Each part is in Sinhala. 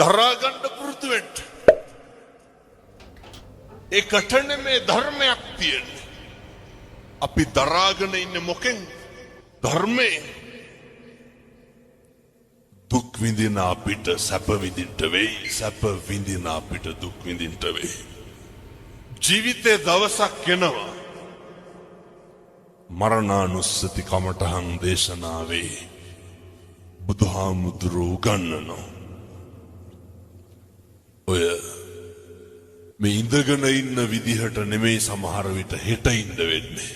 දරා ගන්න පුරුදු වෙන්න. ඒකටනේ මේ ධර්මයක් තියෙන්නේ. අපි දරාගෙන ඉන්නේ මොකෙන්? ධර්මයෙන්. දුක් විඳින අපිට සැප විඳින්න වෙයි, සැප විඳින අපිට දුක් විඳින්න වෙයි. ජීවිතේ දවසක් එනවා මරණානුස්සති කමඨහං දේශනාවේ බුදුහාමුදුරුවෝ උගන්වනවා. ඔය මේ ඉඳගෙන ඉන්න විදිහට නෙමෙයි සමහර විට හෙට ඉන්න වෙන්නේ.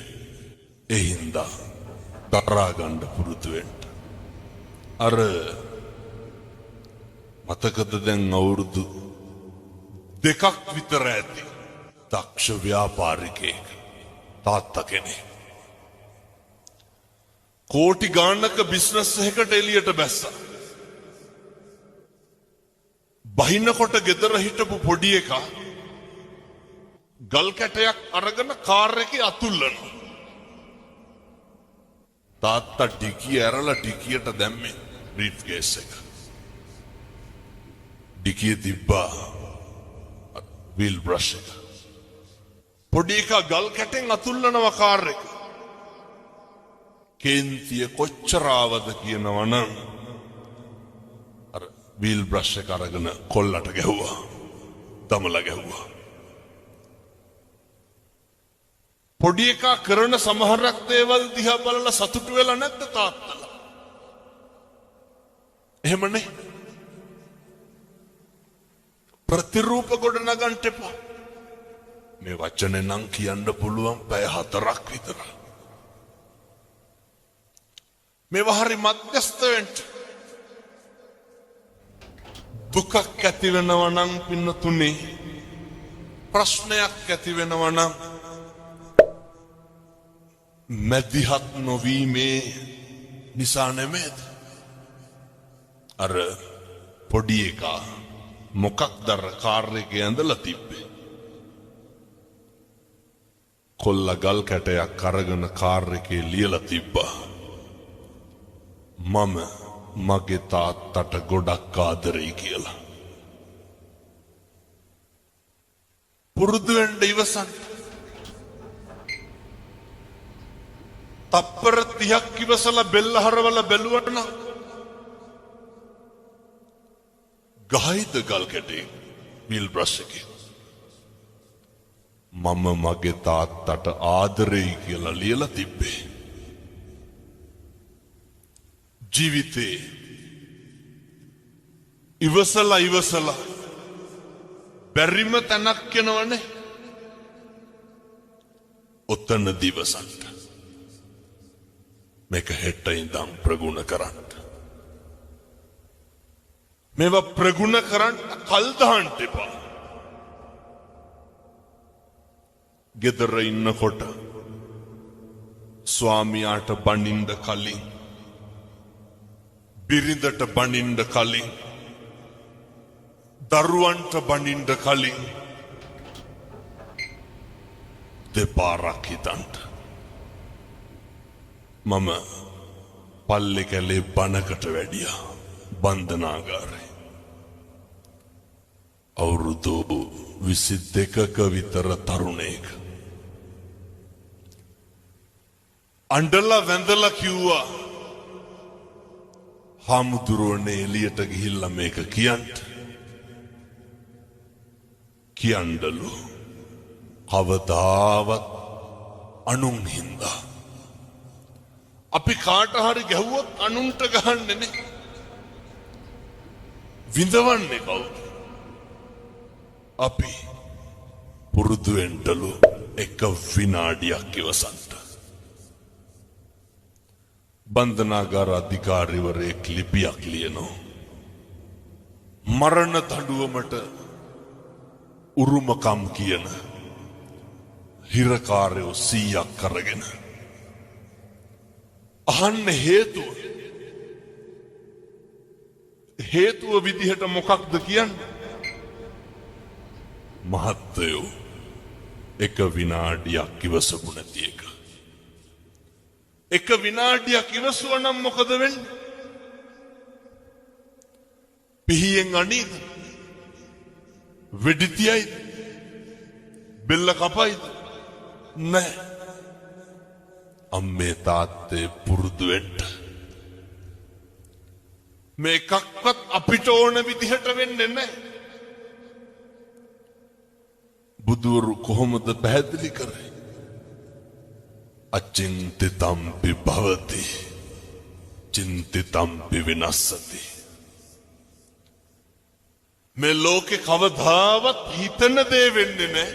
ඒ හින්දා දරා ගන්න පුරුදු වෙන්න. අර මතකද දැන් අවුරුදු 2ක් විතර ඇති දක්ෂ ව්‍යාපාරිකයෙක් තාත්තා කෙනෙක් කෝටි ගාණක බිස්නස් එකකට එළියට බැස්සා. බහිනකොට ගෙදර හිටපු පොඩි එකා ගල් කැටයක් අරගෙන කාර් එකේ අතුල්ලනවා. තාත්තා ඩිකිය ඇරලා ඩිකියට දැම්මේ බ්‍රීෆ් කේස් එක. ඩිකිය තිබ්බා වීල් බ්‍රෂ් එක. පොඩි එකා ගල් කැටෙන් අතුල්ලනවා කාර් එක. කේන්තිය කොච්චර ආවද කියනවනම් අර වීල් බ්‍රෂ් එක අරගෙන කොල්ලට ගැහුවා. දමලා ගැහුවා. පොඩි එකා කරන සමහරක් දේවල් දිහා බලලා සතුටු වෙලා නැද්ද තාත්තලා? එහෙමනේ. ප්‍රතිරූප ගොඩ නගන්න එපා. මේ වචනේ නම් කියන්න පුළුවන් පැය 4ක් විතර. මේවා හරි මධ්‍යස්ථ වෙන්න. දුකක් ඇති වෙනවා නම් පින්නතුනේ, ප්‍රශ්නයක් ඇති වෙනවා නම් මැදිහත් නොවීමේ නිසා නෙමෙයිද? අර පොඩි එකා මොකක්ද කාර් එකේ ඇඳලා තිබ්බේ? කොල්ල ගල් කැටයක් අරගෙන කාර් එකේ ලියලා තිබ්බා. මම මගේ තාත්තට ගොඩක් ආදරෙයි කියලා. පුරුදු වෙන්න ඉවසන්න. තප්පර 30ක් ඉවසලා බෙල්ල හරවලා බැලුවට නම් ගහයිද ගල් කැටේ වීල් බ්‍රෂ් එකේ? මම මගේ තාත්තට ආදරෙයි කියලා ලියලා තිබ්බේ. ජීවිතේ ඉවසලා බැරිම තැනක් යනවනේ. ඔතන දිවසන්ට මේක හෙට ඉඳන් ප්‍රගුණ කරන්න. මේවා ප්‍රගුණ කරන්න කල් දාන්න එපා. ගෙදර ඉන්නකොට ස්වාමියාට බණින්න කලින්, බිරිඳට බණින්න කලින්, දරුවන්ට බණින්න කලින් දෙපාරක් හිතන්න. මම පල්ලේ කැලේ බණකට වැඩියා බන්ධනාගාරේ. අවුරුදු 22ක විතර තරුණයෙක්. අඬලා වැඳලා කිව්වා, හාමුදුරුවනේ එළියට ගිහිල්ලා මේක කියන්න. කියන්නලු කවදාවත් අනුන් හින්දා. අපි කාට හරි ගැහුවොත් අනුන්ට ගහන්නේ නේ. විඳවන්නේ කවුද? අපි පුරුදු වෙන්නලු එක විනාඩියක් ඉවසන්න. බන්ධනාගාර අධිකාරිවරයෙක් ලිපියක් ලියනවා. මරණ දඬුවමට උරුමකම් කියන හිරකාරයෝ 100ක් අරගෙන අහන්න හේතුව විදිහට මොකක්ද කියන්නේ? මහත්තයෝ එක විනාඩියක් ඉවසපු නැති එක. එක විනාඩියක් ඉවසුවා නම් මොකද වෙන්නේ? පිහියෙන් අනීද? වෙඩි තියයිද? බෙල්ල කපයිද? නැහැ. අම්මේ තාත්තේ පුරුදු වෙන්න. මේකක්වත් අපිට ඕන විදිහට වෙන්නේ නැහැ. බුදුවරු කොහොමද පැහැදිලි කරේ? අචින්තිතම්පි භවති චින්තිතම්පි විනස්සති. මේ ලෝකේ කවදාවත් හිතන දේ වෙන්නේ නැහැ.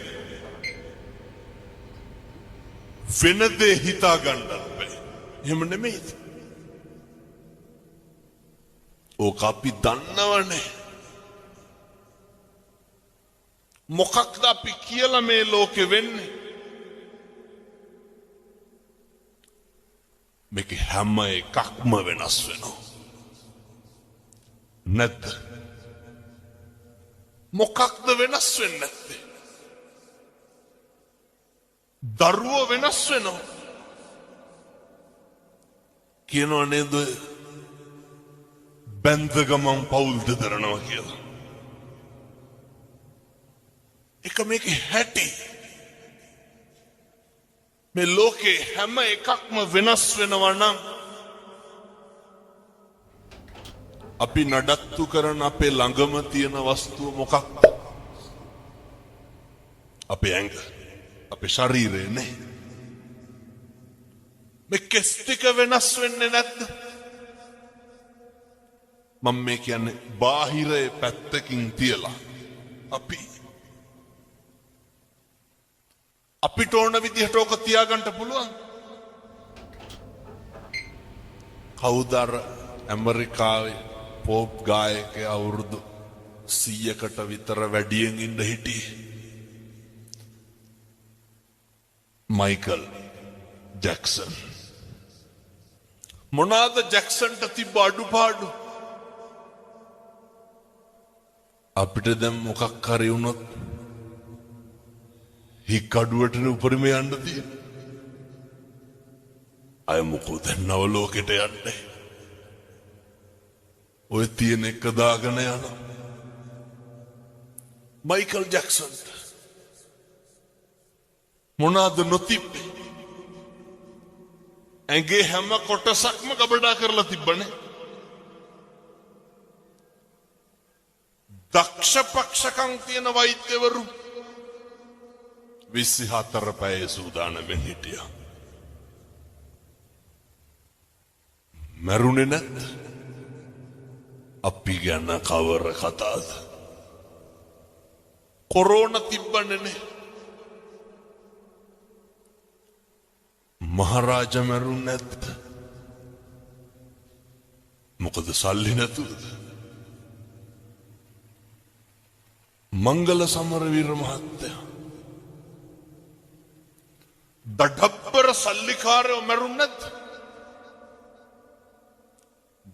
වෙන දේ හිතා ගන්නත් බෑ. එහෙම නෙමෙයිද? ඕක අපි දන්නවනේ. මොකක්ද අපි කියලා මේ ලෝකෙ වෙන්නේ? මේක හැම එකක්ම වෙනස් වෙනවා. නැත්ද? මොකක්ද වෙනස් වෙන්නේ නැත්තේ? දරුවෝ වෙනස් වෙනවා. කියනවා නේද? බැඳ ගමන් පවුල් දෙදරනවා කියලා. එක මේක හැටි. මේ ලෝකේ හැම එකක්ම වෙනස් වෙනවා නම් අපි නඩත්තු කරන අපේ ළඟම තියෙන වස්තුව මොකක්ද? අපේ ඇඟ, අපේ ශරීරය නේ. මේ කෙස් ටික වෙනස් වෙන්නේ නැද්ද? මම මේ කියන්නේ බාහිරේ පැත්තකින් තියලා අපිට ඕන විදිහට ඕක තියාගන්න පුළුවන්. කවුද ඇමරිකාවේ පොප් ගායකයා අවුරුදු 100කට විතර වැඩියෙන් ඉඳ හිටියේ? Michael Jackson. මොනවාද ජැක්සන්ට තිබ්බ අඩුපාඩු? අපිට දැන් මොකක් හරි වුණොත් හික්කඩුවටන උපරිම යන්න තියෙන. අය මොකෝ දැන් නව ලෝකෙට යන්නේ. ඔය තියෙන එක දාගෙන යන මයිකල් ජැක්සන්ට මොනවාද නොතිබ්බේ? ඇඟේ හැම කොටසක්ම ගබඩා කරලා තිබ්බනේ. දක්ෂ පක්ෂකම් තියෙන වෛද්‍යවරු 24 පැය සූදානම්ෙන් හිටියා. මරුනේ නැත්. අපි ගැන කවර කතාද? කොරෝනා තිබ්බනේ නේ. මහරජා මරුනේ නැත්. මොකද සල්ලි නැතුවද? මංගල සමරවීර මහත්තයා දඩබ්බර සල්ලිකාරයෝ මැරුන්නේ නැද්ද?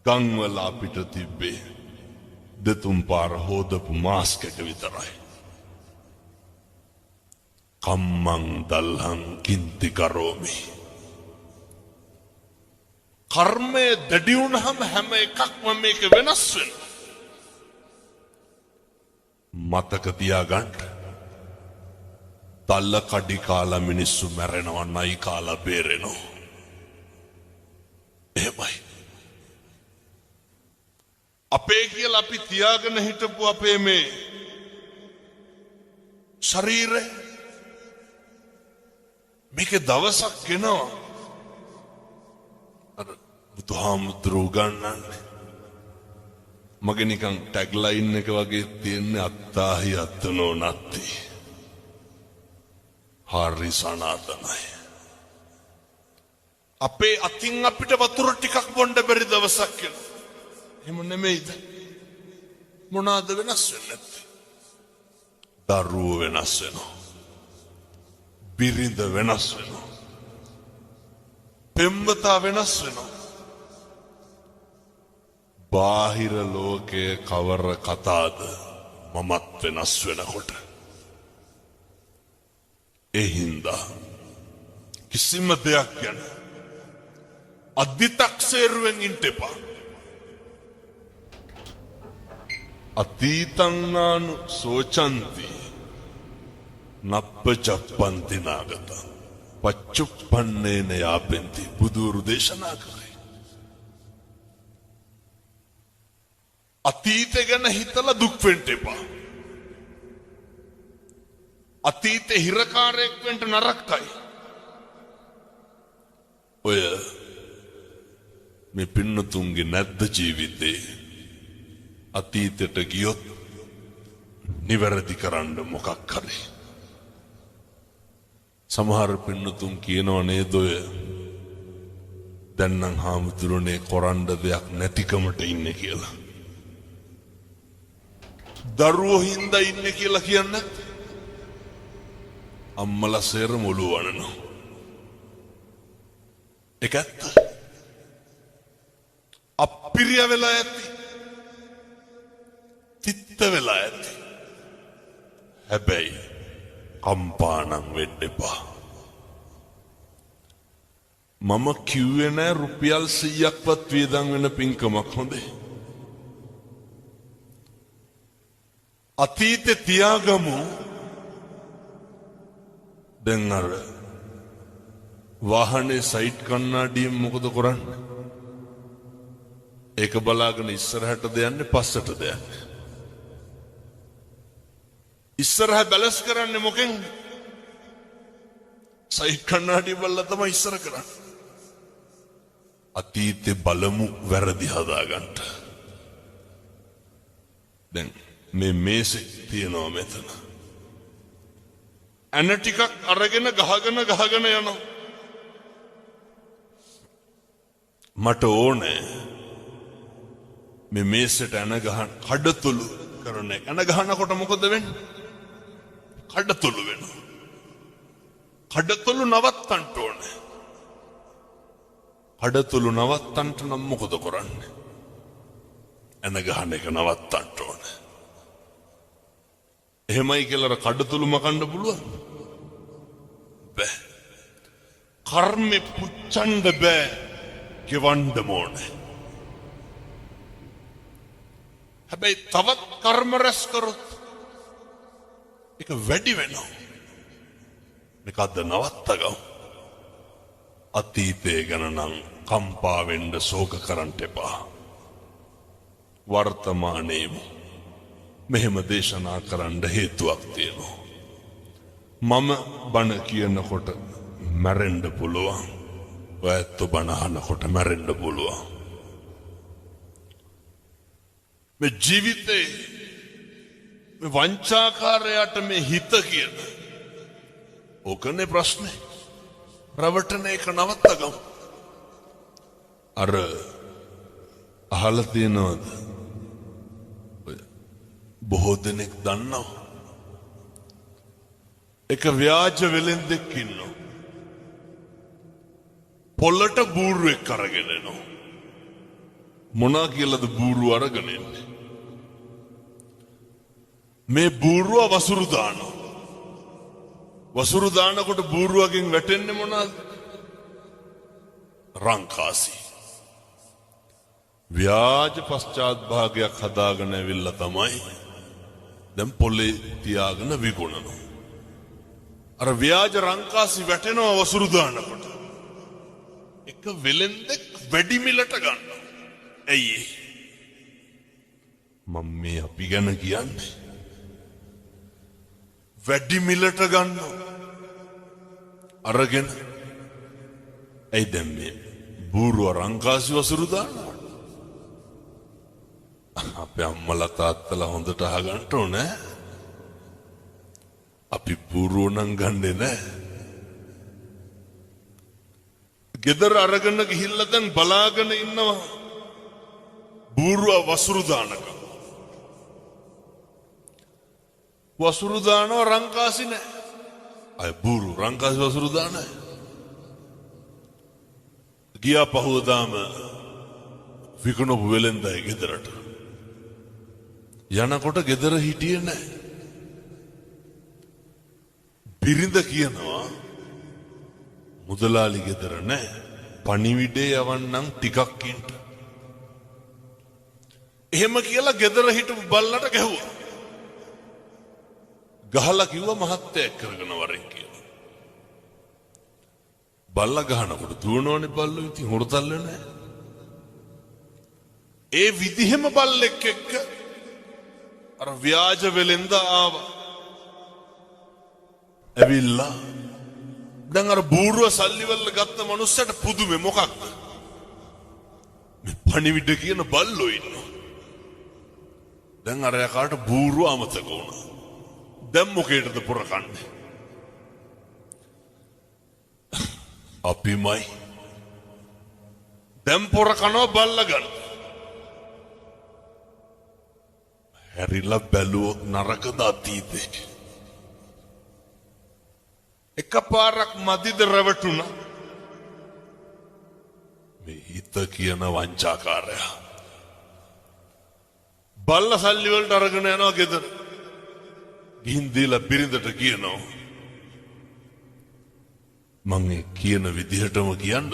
ගම්වල අපිට තිබ්බේ දෙතුන් පාර හොදපු මාස්ක් එක විතරයි. කම්මං දල්හං කින්ති කරෝමි. කර්මය දැඩි වුණාම හැම එකක්ම මේක වෙනස් වෙනවා. මතක තියාගන්න. තල්ල කඩි කාලා මිනිස්සු මැරෙනවා, නයි කාලා බේරෙනවා. එහෙමයි. අපේ කියලා අපි තියාගෙන හිටපු අපේ මේ ශරීරය මේකේ දවසක් එනවා. අර බුදුහාමුදුරුවෝ ගන්නන්නේ මගේ නිකන් ටැග්ලයින් එක වගේ තියෙන්නේ අත්තාහි අත්තනෝ නත්ති. හරි සනාතනයි. අපේ අතින් අපිට වතුර ටිකක් බොන්න බැරි දවසක් එනවා. එහෙම නෙමෙයිද? මොනවාද වෙනස් වෙන්නේ නැත්තේ? දරුවෝ වෙනස් වෙනවා. බිරිඳ වෙනස් වෙනවා. පෙම්වතා වෙනස් වෙනවා. බාහිර ලෝකයේ කවර කතාද මමත් වෙනස් වෙනකොට. ඒ හින්දා කිසිම දෙයක් ගැන අධිතක්සේරුවෙන් ඉන්න එපා. අතීතංනානු සෝචන්ති නප්ප චප්පන්ති නාගත පච්චුප්පන්නේන යාපෙන්ති බුදුරු දේශනා කරයි. අතීතය ගැන හිතලා දුක් වෙන්න එපා. අතීතේ හිරකාරයෙක් වෙන්න නරකයි. ඔය මේ පින්නතුන්ගේ නැද්ද ජීවිතේ අතීතයට ගියොත් නිවැරදි කරන්න මොකක් හරි. සමහර පින්නතුන් කියනවා නේද ඔය දැන් නම් හාමුදුරනේ කරන්න දෙයක් නැතිකමට ඉන්නේ කියලා. දරුවෝ හින්දා ඉන්නේ කියලා කියන්නේ අම්මලා සේරම ඔළුව වනනවා. ඒක ඇත්ත. අප්පිරිය වෙලා ඇති. තිත්ත වෙලා ඇති. හැබැයි කම්පානම් වෙන්න එපා. මම කිව්වේ නෑ රුපියල් 100ක්වත් වියදම් වෙන පින්කමක් හොඳේ. අතීතේ තියාගමු. දැන් අර වාහනේ සයිඩ් කණ්ණාඩියෙන් මොකද කරන්නේ? ඒක බලාගෙන ඉස්සරහටද යන්නේ පස්සටද යන්නේ? ඉස්සරහ බැලන්ස් කරන්නේ මොකෙන්? සයිඩ් කණ්ණාඩිය බලලා තමයි ඉස්සර කරන්නේ. අතීතේ බලමු වැරදි හදාගන්න. දැන් මේ මේසෙ තියනවා මෙතන. ඇන ටිකක් අරගෙන ගහගෙන යනවා. මට ඕනේ මේ මේසෙට ඇන ගහන කඩතුළු කරන එක. ඇන ගහනකොට මොකද වෙන්නේ? කඩතුළු වෙනවා. කඩතුළු නවත්තන්න ඕනේ. කඩතුළු නවත්තන්න නම් මොකද කරන්නේ? ඇන ගහන එක නවත්තන්න ඕනේ. එහෙමයි කියලා කඩතුළු මකන්න පුළුවන්? බෑ. කර්මෙ පුච්චන්න බෑ. ගෙවන්න ඕනේ. හැබැයි තවත් කර්ම රැස් කරොත් ඒක වැඩි වෙනවා. මේකද නවත්තගමු. අතීතේ ගැන නම් කම්පා වෙන්න ශෝක කරන්න එපා. වර්තමානයේම මෙහෙම දේශනා කරන්න හේතුවක් තියෙනවා. මම බණ කියනකොට මැරෙන්න පුළුවන්. ඔයත් බණ අහනකොට මැරෙන්න පුළුවන්. මේ ජීවිතේ මේ වංචාකාරයාට මේ හිත කියන ඕකනේ ප්‍රශ්නේ. රවටන එක නවත්තගමු. අර අහලා තියෙනවද? බොහෝ දෙනෙක් දන්නවා. එක ව්‍යාජ වෙලෙන්දෙක් ඉන්නවා. පොල්ලට බූරුවෙක් අරගෙන එනවා. මොනා කියලාද බූරුව අරගෙන එන්නේ? මේ බූරුව වසුරු දානවා. වසුරු දානකොට බූරුවගෙන් වැටෙන්නේ මොනවාද? රංකාසි. ව්‍යාජ පශ්චාත් භාගයක් හදාගෙන ඇවිල්ලා තමයි දැන් පොලේ තියාගෙන විකුණනවා. අර ව්‍යාජ රංකාසි වැටෙනවා වසුරු දානකොට. එක වෙලෙන්දෙක් වැඩි මිලට ගන්නවා. ඇයි? මම මේ අපි ගැන කියන්නේ. වැඩි මිලට ගන්නවා. අරගෙන ඇයි දැන් මේ බූරුව රංකාසි වසුරු දානවා? අපේ අම්මලා තාත්තලා හොඳට අහගන්න ඕනේ. අපි බූරුව නම් ගන්නෙ නෑ. ගෙදර අරගෙන ගිහිල්ලා දැන් බලාගෙන ඉන්නවා බූරුව වසුරු දානක. වසුරු දානවා රංකාසි නෑ. අය බූරු රංකාසි වසුරු දානයි. ගියා පහුවදාම විකුණපු වෙලෙන්දයි ගෙදරට. යනකොට ගෙදර හිටියේ නෑ. බිරිඳ කියනවා මුදලාලි ගෙදර නෑ. පණිවිඩේ යවන්නම් ටිකක් ඉන්න. එහෙම කියලා ගෙදර හිටපු බල්ලට ගැහුවා. ගහලා කිව්වා මහත්තයා එක් කරගෙන වරෙන් කියලා. බල්ලා ගහනකොට දුවනවනේ බල්ලෝ ඉතින් හොරතල් වෙන්නේ. ඒ විදිහෙම බල්ලෙක් එක්ක අර ව්‍යාජ වෙලෙන්ද ආවා. ඇවිල්ලා දැන් අර බූරුව සල්ලි වල ගත්ත මනුස්සයට පුදුමේ මොකක්ද? මේ පණිවිඩ කියන බල්ලෝ ඉන්නවා. දැන් අර යකාට බූරුව අමතක වුණා. දැන් මොකේටද පොර කන්නේ? අපිමයි. දැන් පොර කනවා බල්ලා ගන්න. හැරිලා බැලුවොත් නරකද අතීතේ. එකපාරක් මදිද රැවටුණා. මේ හිත කියන වංචාකාරයා. බල්ල සල්ලි වලට අරගෙන යනවා ගෙදර. ගිහින් දීලා බිරිඳට කියනවා මං ඒ කියන විදිහටම කියන්න.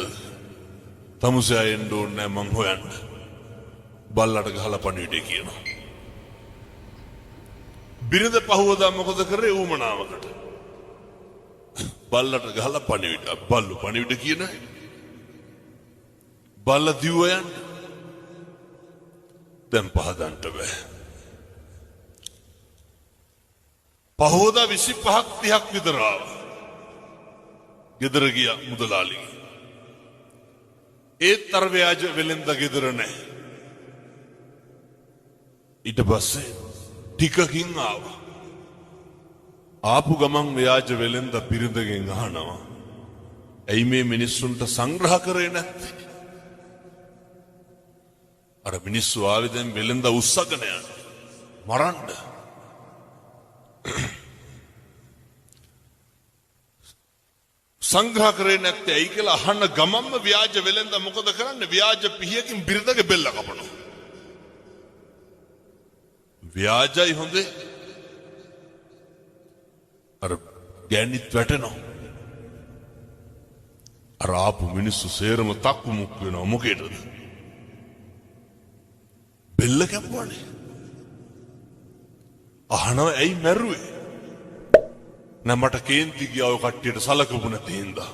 තමුසේ එන්න ඕනේ මං හොයන්න. බල්ලට ගහලා පණිවිඩය කියනවා. බිරිඳ පහුවදා මොකද කරේ ඌමනාවකට. බල්ලට ගහලා පණිවිඩ. බල්ලු පණිවිඩ කියන බල්ල දිව්ව යන්න. දැන් පහදන්න බෑ. පහෝදා 25ක් 30ක් විතර ආවා. ගෙදර ගියා මුදලාලි. ඒත් අර ව්‍යාජ වෙලෙන්ද ගෙදර නැහැ. ඊට පස්සේ ටිකකින් ආවා. ආපු ගමන් ව්‍යාජ වෙලෙන්ද බිරිඳගෙන් අහනවා ඇයි මේ මිනිස්සුන්ට සංග්‍රහ කරේ නැත්තේ? අර මිනිස්සු ආවේ දැන් වෙලෙන්ද උස්සගෙන යන මරන්න. සංග්‍රහ කරේ නැත්තේ ඇයි කියලා අහන්න ගමන්ම ව්‍යාජ වෙලෙන්ද මොකද කරන්නේ? ව්‍යාජ පිහියකින් බිරිඳගේ බෙල්ල කපනවා. ව්‍යාජයි හොඳේ. අර ගෑනිත් වැටෙනවා. අර ආපු මිනිස්සු සේරම තක්කු මුක් වෙනවා. මොකේද? බෙල්ල කැපුවානේ. අහනවා ඇයි මැරුවේ? නෑ මට කේන්ති ගියා ඔය කට්ටියට සලකපු නැති හින්දා.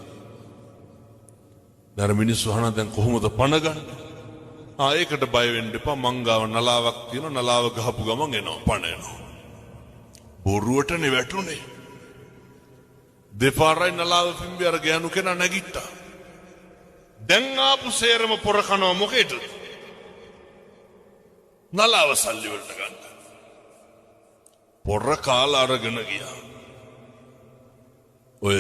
දැන් මිනිස්සු අහනවා දැන් කොහොමද පණ ගන්න? ඒකට බය වෙන්න එපා. මං ගාව නලාවක් තියෙනවා. නලාව ගහපු ගමන් එනවා පණ එනවා. බොරුවටනේ වැටුනේ. දෙපාරයි නලාව පිම්බි අර ගෑනු කෙනා නැගිට්ටා. දැන් ආපු සේරම පොර කනවා මොකේද? නලාව සල්ලි වලට ගන්න. පොර කාලා අරගෙන ගියා. ඔය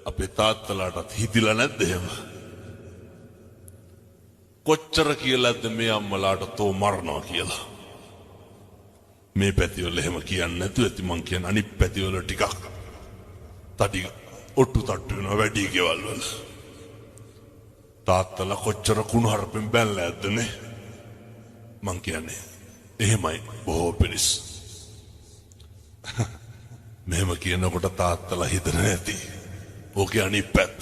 අපේ තාත්තලාටත් හිතිලා නැද්ද එහෙම? කොච්චර කියලාද මේ අම්මලාට තෝ මරනවා කියලා. මේ පැතිවල එහෙම කියන්නේ නැතුව ඇති. මං කියන අනිත් පැතිවල ටිකක් තඩි ඔට්ටු තට්ටු වෙනවා වැඩි ගෙවල් වල. තාත්තලා කොච්චර කුණු හරපෙන් බැලලා ඇද්දනේ. මං කියන්නේ එහෙමයි බොහෝ පිරිස්. මෙහෙම කියනකොට තාත්තලා හිතන ඇති ඕකේ අනිත් පැත්ත.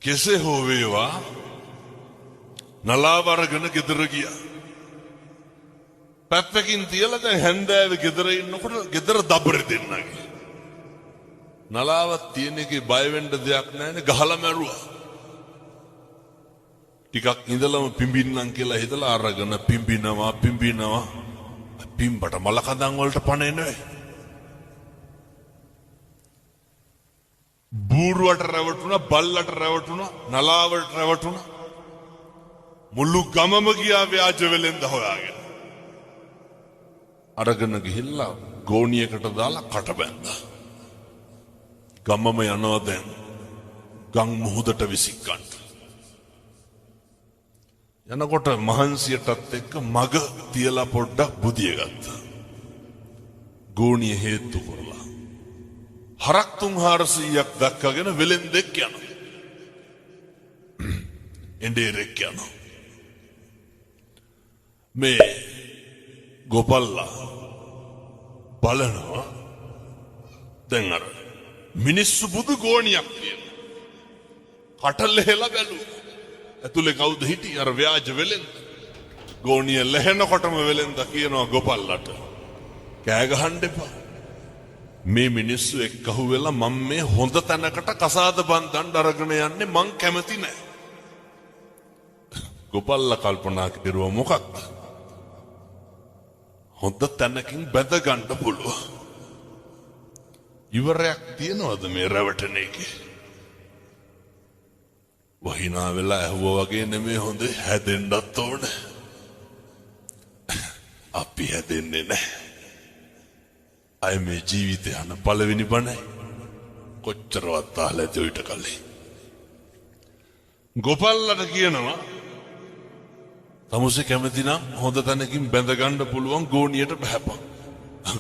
කෙසේ හෝ වේවා නලාව අරගෙන ගෙදර ගියා. පැත්තකින් තියලා දැන් හැන්දෑවේ ගෙදර ඉන්නකොට ගෙදර දබරේ දෙන්නගේ. නලාවක් තියෙන එකේ බය වෙන්න දෙයක් නැහැනේ. ගහලා මැරුවා. ටිකක් ඉඳලම පිඹින්නම් කියලා හිතලා අරගෙන පිඹිනවා. පිම්බට මල කඳන් වලට පණ එන්නේ. බූරුවට රැවටුණා, බල්ලට රැවටුණා, නලාවට රැවටුණා. මුළු ගමම ගියා ව්‍යාජ වෙලෙන්ද හොයාගෙන. අරගෙන ගිහිල්ලා ගෝණියකට දාලා කට බැන්දා. ගමම යනවා දැන් ගම් මුහුදට විසිකන්න. යනකොට මහන්සියටත් එක්ක මග තියලා පොඩ්ඩක් බුදිය ගත්තා. ගෝණිය හේතු කරලා හරක් 300ක් දක්කගෙන වෙලෙන්දෙක් යනවා. එඬේරෙක් යනවා. මේ ගෝපල්ලා බලනවා දැන් අර මිනිස්සු බුදු ගෝණියක් තියෙන. කටල්ල හෙලා බැලුවා. ඇතුලේ කවුද හිටියේ? අර ව්‍යාජ වෙලෙන්ද. ගෝණිය ලැහෙනකොටම වෙලෙන්ද කියනවා ගොපල්ලට කෑ ගහන්න එපා. මේ මිනිස්සු එක්කහුව වෙලා මම මේ හොඳ තැනකට කසාද බන්දන් අරගෙන යන්නේ මං කැමති නෑ. ගොපල්ලා කල්පනා කරුවා මොකක්ද? හොඳ තැනකින් බැඳ ගන්න පුළුවන්. ඉවරයක් තියනවද මේ රැවටෙන එකේ? වහිනා වෙලා ඇහුවා වගේ නෙමෙයි හොඳ හැදෙන්නත් ඕන. අපි හැදෙන්නේ නැහැ. අය මේ ජීවිතය යන පළවෙනි බණයි. කොච්චරවත් අහලා ඇති ඊට කලින්. ගොපල්ලට කියනවා තමුසේ කැමති නම් හොඳ තැනකින් බැඳ ගන්න පුළුවන් ගෝණියට බහැපන්.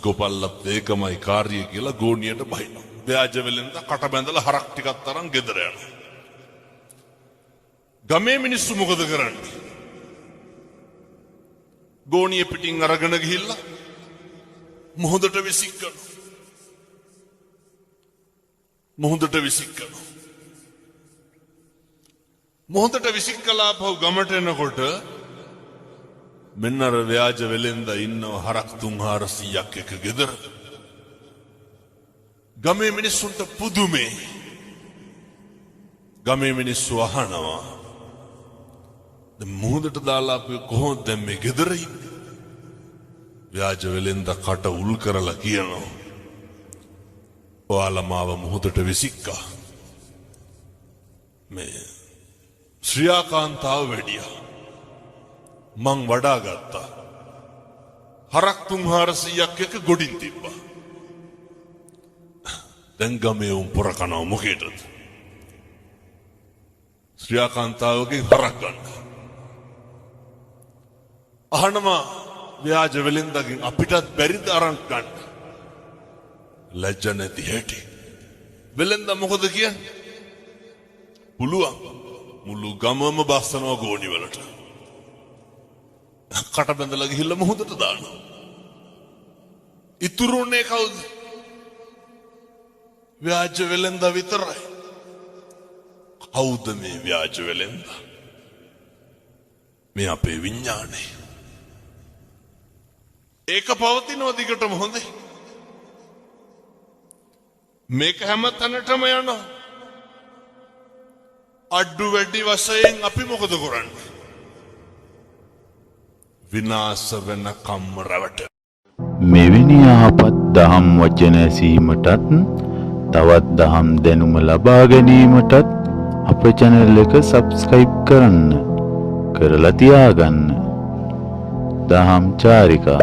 ගොපල්ලත් ඒකමයි කාර්යය කියලා ගෝණියට බහිනවා. ව්‍යාජ වෙලෙන්ද කට බැඳලා හරක් ටිකක් තරම් ගෙදර යනවා. ගමේ මිනිස්සු මොකද කරන්නේ? ගෝණිය පිටින් අරගෙන ගිහිල්ලා මොහොතට විසික් කරනවා. මොහොතට විසික් කරනවා. මොහොතට විසික් කළා පහු ගමට එනකොට මෙන්න අර ව්‍යාජ වෙලෙන්ද ඉන්නව හරක් 300ක් එක ගෙදර. ගමේ මිනිස්සුන්ට පුදුමේ. ගමේ මිනිස්සු අහනවා දැන් මොහොතට දාලා අපි කොහොමද දැන් මේ ගෙදර ඉන්නේ? ව්‍යාජ වෙලෙන්ද කට උල් කරලා කියනවා ඔයාලා මාව මොහොතට විසික්කා. මේ ශ්‍රියාකාන්තාව වැඩියා. මං වඩා ගත්තා. හරක් 300ක් එක ගොඩින් තිබ්බා. දැන් ගමේ උන් පොර කනවා මොකේද? ශ්‍රියාකාන්තාවගෙන් හරක් ගන්න. අහනවා ව්‍යාජ වෙලෙන්දගෙන් අපිටත් බැරිද අරන් ගන්න? ලැජ්ජ නැති හැටි. වෙලෙන්ද මොකද කියන්නේ? පුළුවන්. මුළු ගමම බස්සනවා ගෝණි වලට. කට බැඳලා ගිහිල්ලා මොහොතට දානවා. ඉතුරුනේ කවුද? ව්‍යාජ වෙලෙන්ද විතරයි. කවුද මේ ව්‍යාජ වෙලෙන්ද? මේ අපේ විඥානේ. ඒක පවතිනවා දිගටම හොඳේ. මේක හැම තැනටම යනවා. අඩු වැඩි වශයෙන් අපි මොකද කරන්නේ? විනාශ වෙන කම්ම රැවට. මෙවැනි යහපත් දහම් වචන ඇසීමටත් තවත් දහම් දැනුම ලබා ගැනීමටත් අප channel එක subscribe කරන්න. කරලා තියාගන්න. දහම් චාරිකා